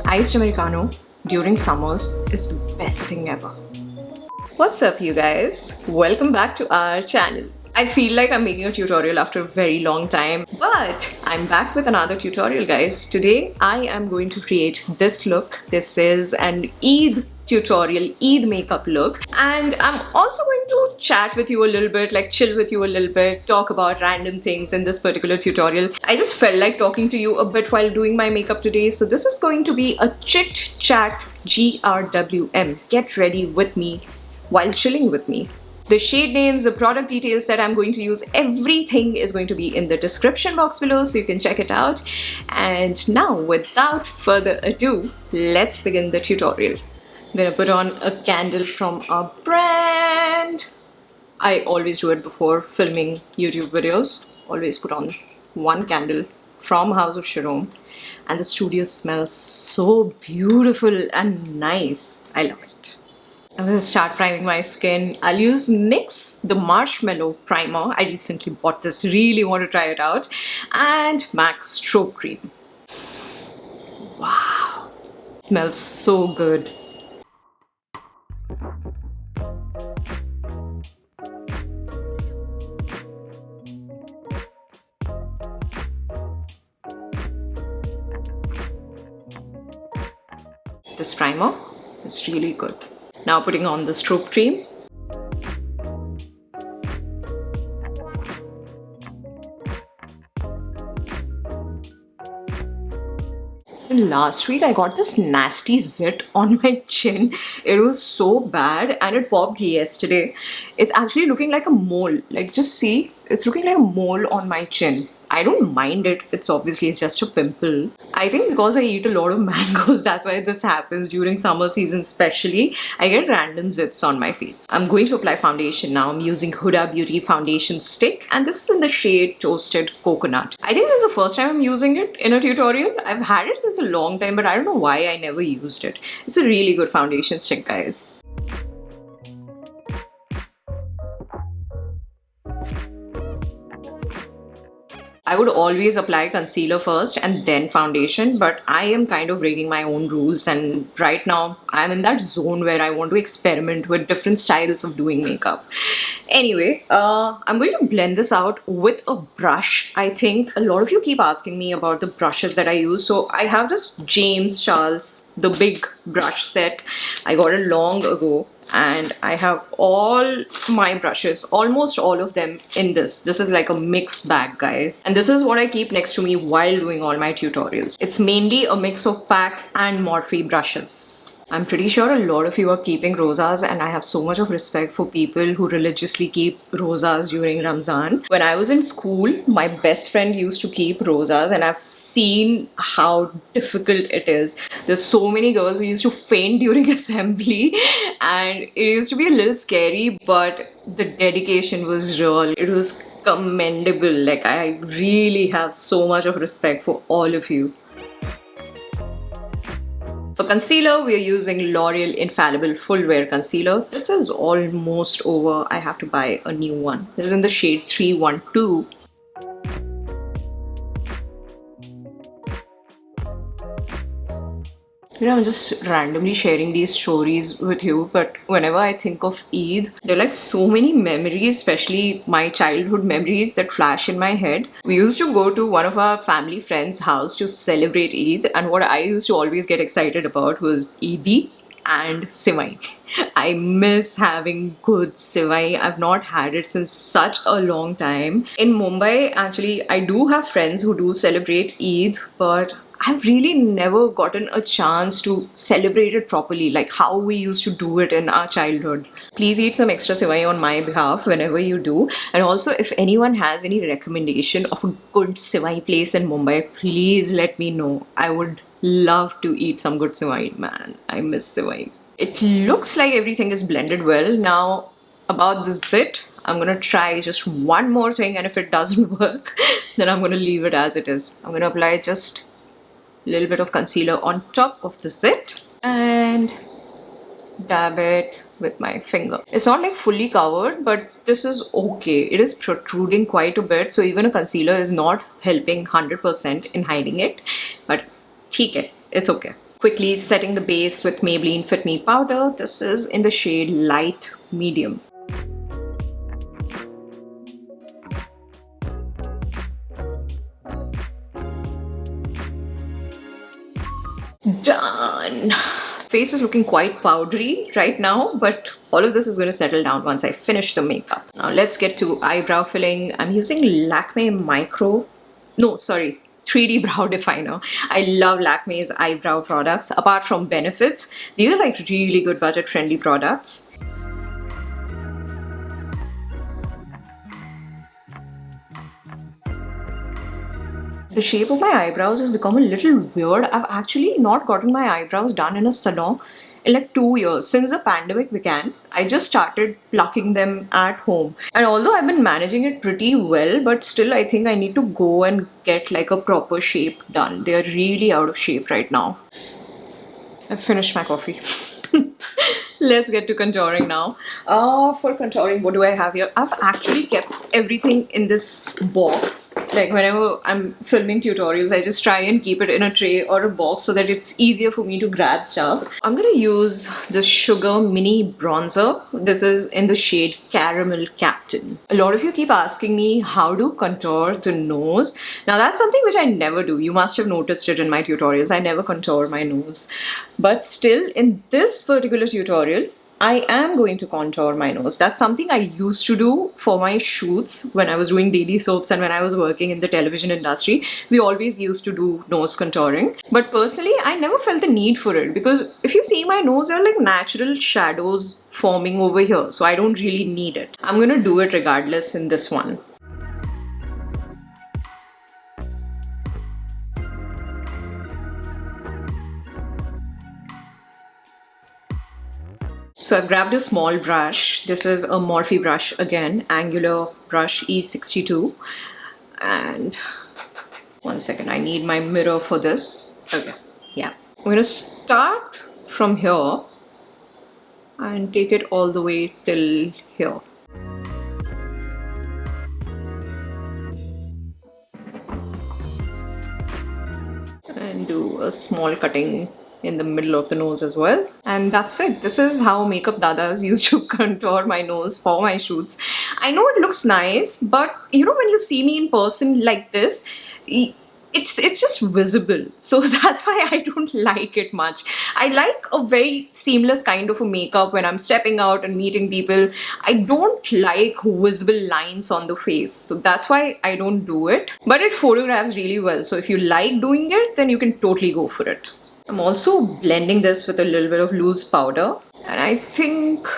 Iced Americano during summers is the best thing ever. What's up, you guys? Welcome back to our channel. I feel like I'm making a tutorial after a very long time, but I'm back with another tutorial, guys. Today, I am going to create this look. This is an Eid tutorial, Eid makeup look, and I'm also going to chat with you a little bit, like chill with you a little bit, talk about random things in this particular tutorial. I just felt like talking to you a bit while doing my makeup today, so this is going to be a chit-chat GRWM. Get ready with me while chilling with me. The shade names, the product details that I'm going to use, everything is going to be in the description box below, so you can check it out. And now, without further ado, let's begin the tutorial. I'm gonna put on a candle from a brand. I always do it before filming YouTube videos. Always put on one candle from House of Sharma, and the studio smells so beautiful and nice. I love it. I'm going to start priming my skin. I'll use NYX, the Marshmallow Primer. I recently bought this, really want to try it out. And M.A.C Strobe Cream. Wow, smells so good. This primer is really good. Now putting on the strobe cream. Last week I got this nasty zit on my chin. It was so bad and it popped yesterday. It's actually looking like a mole. Like, just see, it's looking like a mole on my chin. I don't mind it. It's just a pimple. I think because I eat a lot of mangoes, that's why this happens during summer season especially. I get random zits on my face. I'm going to apply foundation now. I'm using Huda Beauty Foundation Stick, and this is in the shade Toasted Coconut. I think this is the first time I'm using it in a tutorial. I've had it since a long time, but I don't know why I never used it. It's a really good foundation stick, guys. I would always apply concealer first and then foundation, but I am kind of breaking my own rules, and right now I'm in that zone where I want to experiment with different styles of doing makeup. Anyway, I'm going to blend this out with a brush. I think a lot of you keep asking me about the brushes that I use, so I have this James Charles, the big brush set. I got it long ago. And I have all my brushes, almost all of them in this. This is like a mix bag, guys. And this is what I keep next to me while doing all my tutorials. It's mainly a mix of PAC and Morphe brushes. I'm pretty sure a lot of you are keeping rosas, and I have so much of respect for people who religiously keep rosas during Ramzan. When I was in school, my best friend used to keep rosas, and I've seen how difficult it is. There's so many girls who used to faint during assembly, and it used to be a little scary, but the dedication was real. It was commendable. Like, I really have so much of respect for all of you. For concealer, we are using L'Oreal Infallible Full Wear Concealer. This is almost over. I have to buy a new one. This is in the shade 312. You know, I'm just randomly sharing these stories with you, but whenever I think of Eid, there are like so many memories, especially my childhood memories, that flash in my head. We used to go to one of our family friends' house to celebrate Eid, and what I used to always get excited about was Eid and Sivai. I miss having good Sivai. I've not had it since such a long time. In Mumbai, actually, I do have friends who do celebrate Eid, but I've really never gotten a chance to celebrate it properly, like how we used to do it in our childhood. Please eat some extra Sivai on my behalf whenever you do. And also, if anyone has any recommendation of a good Sivai place in Mumbai, please let me know. I would love to eat some good Sivai, man. I miss Sivai. It looks like everything is blended well. Now, about the zit, I'm gonna try just one more thing, and if it doesn't work, then I'm gonna leave it as it is. I'm gonna apply just a little bit of concealer on top of the zit and dab it with my finger. It's not like fully covered, but this is okay. It is protruding quite a bit, so even a concealer is not helping 100% in hiding it, but theek hai, it's okay. Quickly setting the base with Maybelline Fit Me powder. This is in the shade Light Medium. Done. Face is looking quite powdery right now, but all of this is going to settle down once I finish the makeup. Now let's get to eyebrow filling. I'm using Lakme 3D brow definer. I love Lakme's eyebrow products. Apart from benefits, these are like really good budget friendly products. The shape of my eyebrows has become a little weird. I've actually not gotten my eyebrows done in a salon in like 2 years. Since the pandemic began, I just started plucking them at home. And although I've been managing it pretty well, but still I think I need to go and get like a proper shape done. They are really out of shape right now. I've finished my coffee. Let's get to contouring now. For contouring, what do I have here? I've actually kept everything in this box. Like whenever I'm filming tutorials, I just try and keep it in a tray or a box so that it's easier for me to grab stuff. I'm gonna use this Sugar Mini Bronzer. This is in the shade Caramel Captain. A lot of you keep asking me how to contour the nose. Now that's something which I never do. You must have noticed it in my tutorials. I never contour my nose. But still, in this particular tutorial, I am going to contour my nose. That's something I used to do for my shoots when I was doing daily soaps and when I was working in the television industry. We always used to do nose contouring. But personally, I never felt the need for it because if you see my nose, there are like natural shadows forming over here. So I don't really need it. I'm going to do it regardless in this one. So I've grabbed a small brush. This is a Morphe brush again, angular brush E62. And one second, I need my mirror for this. Okay, yeah. I'm gonna start from here and take it all the way till here. And do a small cutting in the middle of the nose as well. And that's it. This is how makeup dadas used to contour my nose for my shoots. I know it looks nice, but you know when you see me in person like this, it's just visible. So that's why I don't like it much. I like a very seamless kind of a makeup when I'm stepping out and meeting people. I don't like visible lines on the face. So that's why I don't do it. But it photographs really well. So if you like doing it, then you can totally go for it. I'm also blending this with a little bit of loose powder. And I think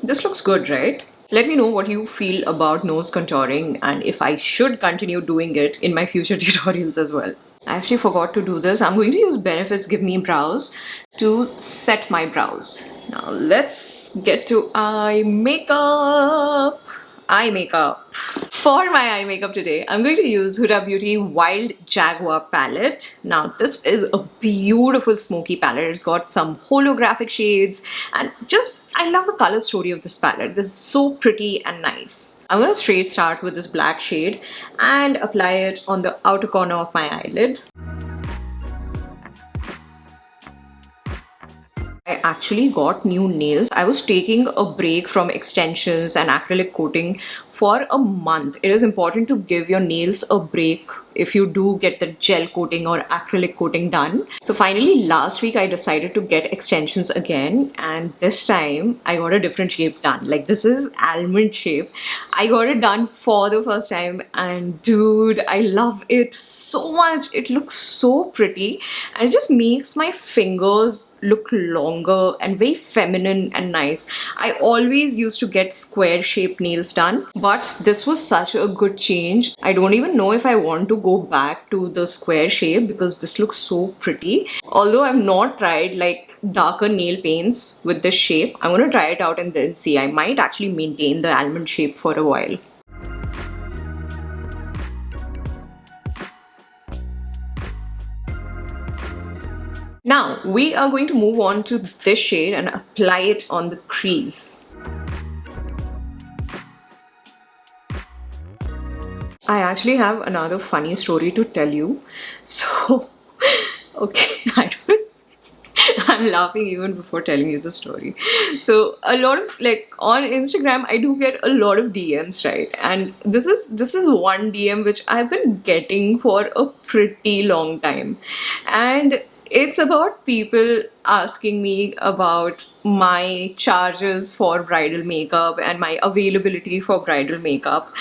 this looks good, right? Let me know what you feel about nose contouring and if I should continue doing it in my future tutorials as well. I actually forgot to do this. I'm going to use Benefit's Gimme Brows to set my brows. Now let's get to eye makeup. For my eye makeup today, I'm going to use Huda Beauty Wild Jaguar palette. Now this is a beautiful smoky palette. It's got some holographic shades and I love the color story of this palette. This is so pretty and nice. I'm going to straight start with this black shade and apply it on the outer corner of my eyelid. I actually got new nails. I was taking a break from extensions and acrylic coating for a month. It is important to give your nails a break if you do get the gel coating or acrylic coating done. So finally last week I decided to get extensions again, and this time I got a different shape done. Like this is almond shape. I got it done for the first time and dude, I love it so much. It looks so pretty and it just makes my fingers look longer and very feminine and nice. I always used to get square shaped nails done, but this was such a good change. I don't even know if I want to go back to the square shape because this looks so pretty. Although I've not tried like darker nail paints with this shape, I'm gonna try it out and then see. I might actually maintain the almond shape for a while. Now we are going to move on to this shade and apply it on the crease. I actually have another funny story to tell you. So Okay, I don't. I'm laughing even before telling you the story. So a lot of like on Instagram, I do get a lot of DMs, right? And this is one DM which I've been getting for a pretty long time, and it's about people asking me about my charges for bridal makeup and my availability for bridal makeup.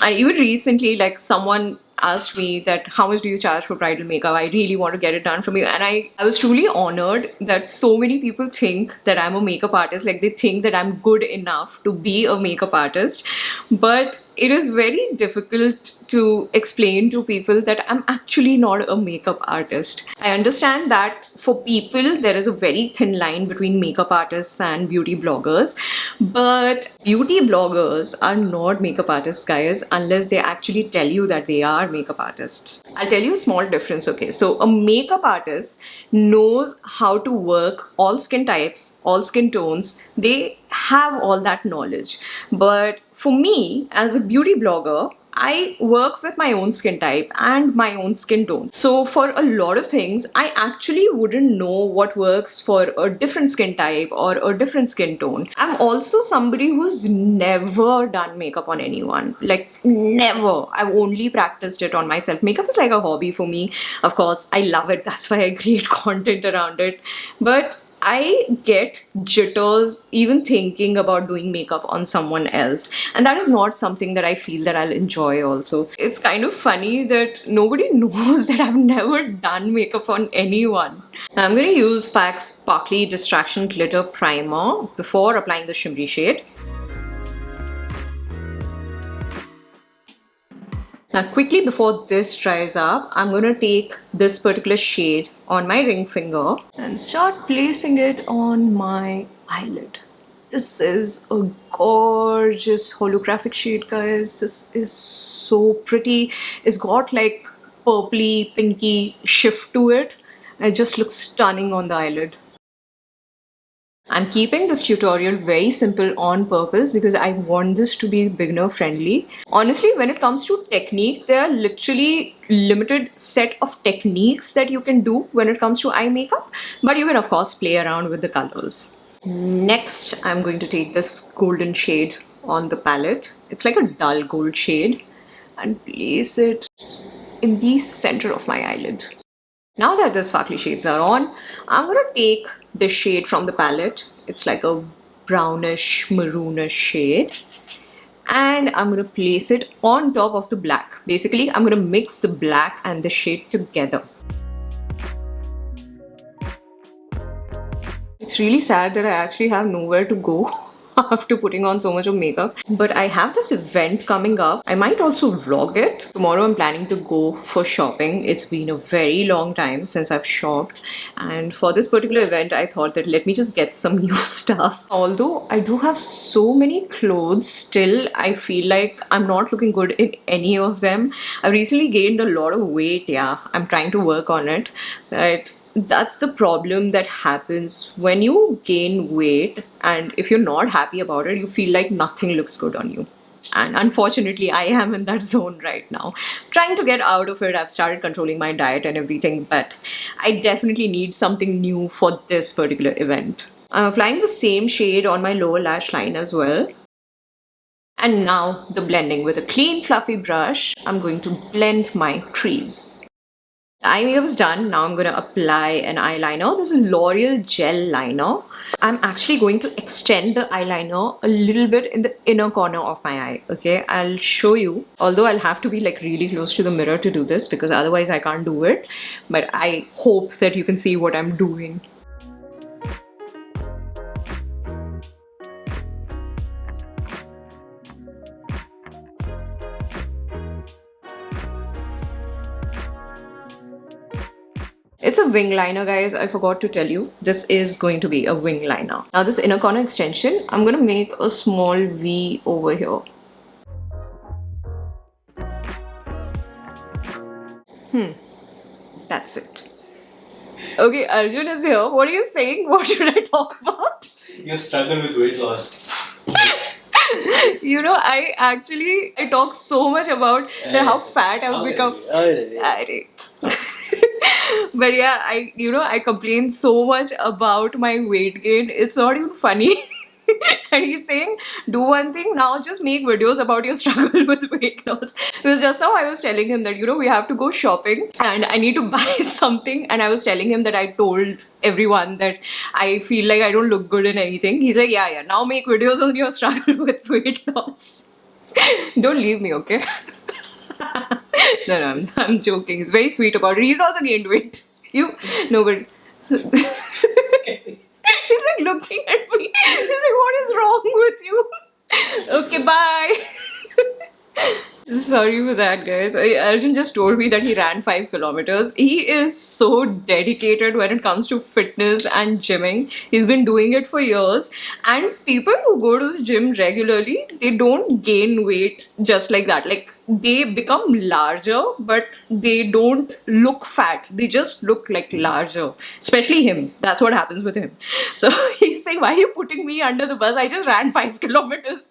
And even recently, like someone asked me that how much do you charge for bridal makeup? I really want to get it done from you. And I was truly honored that so many people think that I'm a makeup artist. Like they think that I'm good enough to be a makeup artist. But it is very difficult to explain to people that I'm actually not a makeup artist. I understand that for people there is a very thin line between makeup artists and beauty bloggers, but beauty bloggers are not makeup artists, guys, unless they actually tell you that they are makeup artists. I'll tell you a small difference. Okay, so a makeup artist knows how to work all skin types, all skin tones. They have all that knowledge. But for me, as a beauty blogger, I work with my own skin type and my own skin tone. So for a lot of things, I actually wouldn't know what works for a different skin type or a different skin tone. I'm also somebody who's never done makeup on anyone. Like never. I've only practiced it on myself. Makeup is like a hobby for me. Of course, I love it. That's why I create content around it. But I get jitters even thinking about doing makeup on someone else, and that is not something that I feel that I'll enjoy also. It's kind of funny that nobody knows that I've never done makeup on anyone. Now I'm going to use MAC's Sparkly Distraction Glitter Primer before applying the shimmery shade. Now quickly before this dries up, I'm going to take this particular shade on my ring finger and start placing it on my eyelid. This is a gorgeous holographic shade, guys. This is so pretty. It's got like purpley, pinky shift to it. It just looks stunning on the eyelid. I'm keeping this tutorial very simple on purpose because I want this to be beginner friendly. Honestly, when it comes to technique, there are literally limited set of techniques that you can do when it comes to eye makeup, but you can of course play around with the colors. Next, I'm going to take this golden shade on the palette. It's like a dull gold shade, and place it in the center of my eyelid. Now that the sparkly shades are on, I'm going to take this shade from the palette. It's like a brownish, maroonish shade. And I'm going to place it on top of the black. Basically, I'm going to mix the black and the shade together. It's really sad that I actually have nowhere to go after putting on so much of makeup, but I have this event coming up. I might also vlog it. Tomorrow I'm planning to go for shopping. It's been a very long time since I've shopped, and for this particular event I thought that let me just get some new stuff. Although I do have so many clothes, still I feel like I'm not looking good in any of them. I recently gained a lot of weight. Yeah, I'm trying to work on it, but that's the problem that happens when you gain weight, and if you're not happy about it, you feel like nothing looks good on you. And unfortunately, I am in that zone right now. Trying to get out of it. I've started controlling my diet and everything, but I definitely need something new for this particular event. I'm applying the same shade on my lower lash line as well. And now the blending. With a clean fluffy brush, I'm going to blend my crease. The eye makeup is done. Now I'm going to apply an eyeliner. This is L'Oreal Gel Liner. I'm actually going to extend the eyeliner a little bit in the inner corner of my eye. Okay, I'll show you. Although I'll have to be like really close to the mirror to do this because otherwise I can't do it. But I hope that you can see what I'm doing. It's a wing liner, guys. I forgot to tell you. This is going to be a wing liner. Now this inner corner extension, I'm going to make a small V over here. That's it. Okay, Arjun is here. What are you saying? What should I talk about? You're struggling with weight loss. You know, I talk so much about how fat I've become. But yeah, I complain so much about my weight gain. It's not even funny. And he's saying, do one thing now, just make videos about your struggle with weight loss. Because just now I was telling him that, we have to go shopping and I need to buy something. And I was telling him that I told everyone that I feel like I don't look good in anything. He's like, yeah, now make videos on your struggle with weight loss. Don't leave me, okay? No, I'm joking. He's very sweet about it. He's also gained weight. No, but... So, he's like looking at me. He's like, what is wrong with you? Okay, bye. Sorry for that, guys. Arjun just told me that he ran 5 kilometers. He is so dedicated when it comes to fitness and gymming. He's been doing it for years. And people who go to the gym regularly, they don't gain weight just like that. Like, they become larger, but they don't look fat. They just look like larger. Especially him. That's what happens with him. So he's saying, why are you putting me under the bus? I just ran 5 kilometers.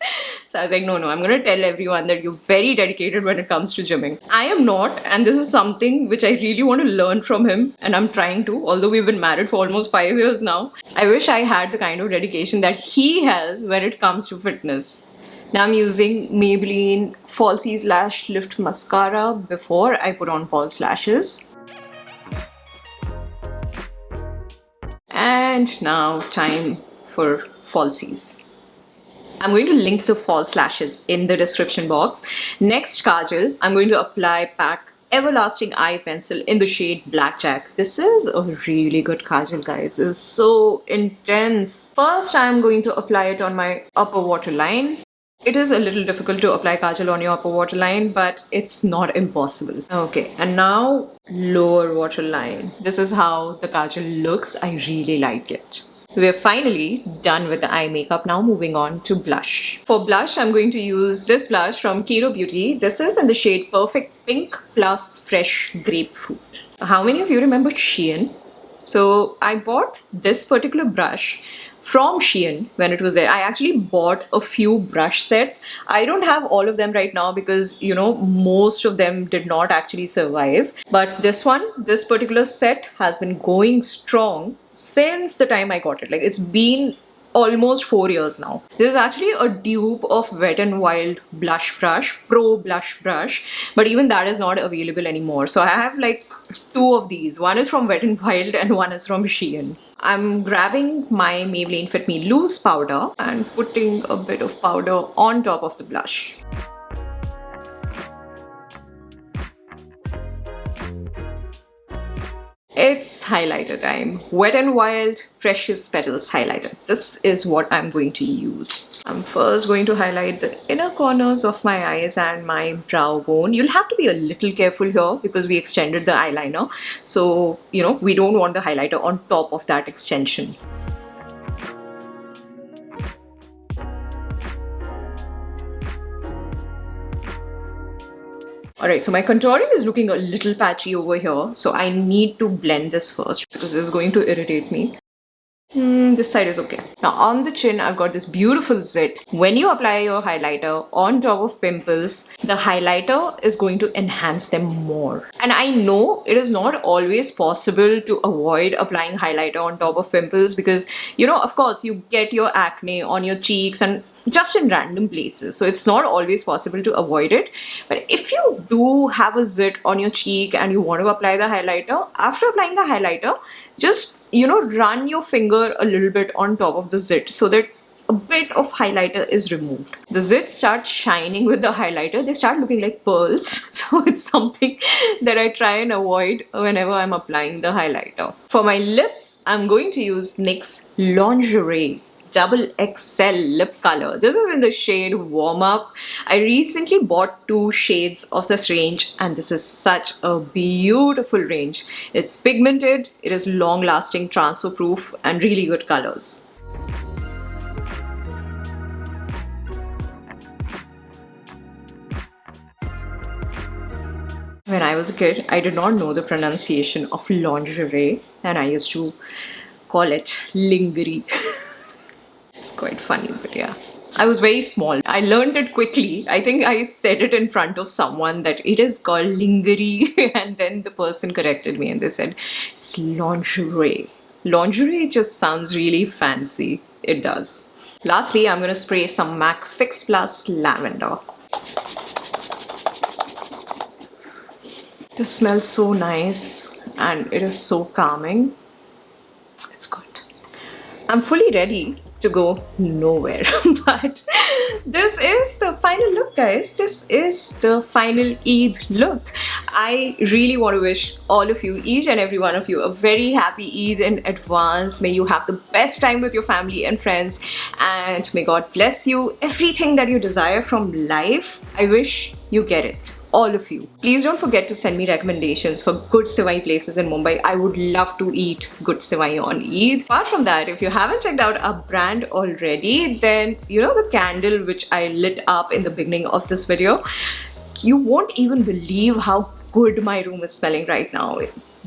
So I was like, no, I'm going to tell everyone that you're very dedicated when it comes to gymming. I am not, and this is something which I really want to learn from him, and I'm trying to, although we've been married for almost 5 years now. I wish I had the kind of dedication that he has when it comes to fitness. Now I'm using Maybelline Falsies Lash Lift Mascara before I put on false lashes. And now time for falsies. I'm going to link the false lashes in the description box. Next kajal, I'm going to apply PAC Everlasting Eye Pencil in the shade Blackjack. This is a really good kajal, guys. It's so intense. First, I'm going to apply it on my upper waterline. It is a little difficult to apply kajal on your upper waterline, but it's not impossible. Okay, and now lower waterline. This is how the kajal looks. I really like it. We're finally done with the eye makeup. Now moving on to blush. For blush, I'm going to use this blush from Kiro Beauty. This is in the shade Perfect Pink plus Fresh Grapefruit. How many of you remember Shein? So I bought this particular brush from Shein when it was there. I actually bought a few brush sets. I don't have all of them right now because, most of them did not actually survive. But this particular set has been going strong since the time I got it. Like, it's been almost 4 years now. This is actually a dupe of Wet n Wild blush brush, Pro Blush Brush, but even that is not available anymore. So I have like 2 of these. One is from Wet n Wild and one is from Shein. I'm grabbing my Maybelline Fit Me Loose powder and putting a bit of powder on top of the blush. It's highlighter time. Wet n Wild Precious Petals highlighter. This is what I'm going to use. I'm first going to highlight the inner corners of my eyes and my brow bone. You'll have to be a little careful here because we extended the eyeliner. So, we don't want the highlighter on top of that extension. Alright, so my contouring is looking a little patchy over here. So I need to blend this first because it's going to irritate me. This side is okay. Now on the chin, I've got this beautiful zit. When you apply your highlighter on top of pimples, the highlighter is going to enhance them more. And I know it is not always possible to avoid applying highlighter on top of pimples because, of course, you get your acne on your cheeks and just in random places. So it's not always possible to avoid it. But if you do have a zit on your cheek and you want to apply the highlighter, after applying the highlighter, just, run your finger a little bit on top of the zit so that a bit of highlighter is removed. The zits start shining with the highlighter. They start looking like pearls. So it's something that I try and avoid whenever I'm applying the highlighter. For my lips, I'm going to use NYX Lingerie Double XL lip color. This is in the shade Warm Up. I recently bought 2 shades of this range and this is such a beautiful range. It's pigmented, it is long lasting, transfer proof and really good colors. When I was a kid, I did not know the pronunciation of lingerie and I used to call it lingerie. It's quite funny, but yeah. I was very small. I learned it quickly. I think I said it in front of someone that it is called lingerie and then the person corrected me and they said it's lingerie. Lingerie just sounds really fancy. It does. Lastly, I'm going to spray some MAC Fix Plus Lavender. This smells so nice and it is so calming. It's good. I'm fully ready to go nowhere, but this is the final look, guys. This is the final Eid look. I really want to wish all of you, each and every one of you, a very happy Eid in advance. May you have the best time with your family and friends, and may God bless you everything that you desire from life. I wish you get it. All of you. Please don't forget to send me recommendations for good Sivai places in Mumbai. I would love to eat good Sivai on Eid. Apart from that, if you haven't checked out our brand already, then you know the candle which I lit up in the beginning of this video, you won't even believe how good my room is smelling right now.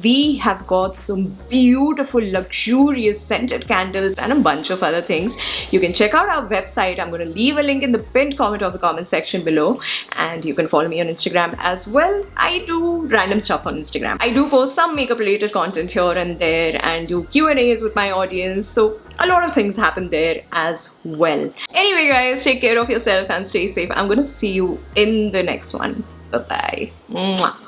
We have got some beautiful, luxurious scented candles and a bunch of other things. You can check out our website. I'm going to leave a link in the pinned comment of the comment section below. And you can follow me on Instagram as well. I do random stuff on Instagram. I do post some makeup related content here and there and do Q&As with my audience. So a lot of things happen there as well. Anyway, guys, take care of yourself and stay safe. I'm going to see you in the next one. Bye-bye. Mwah.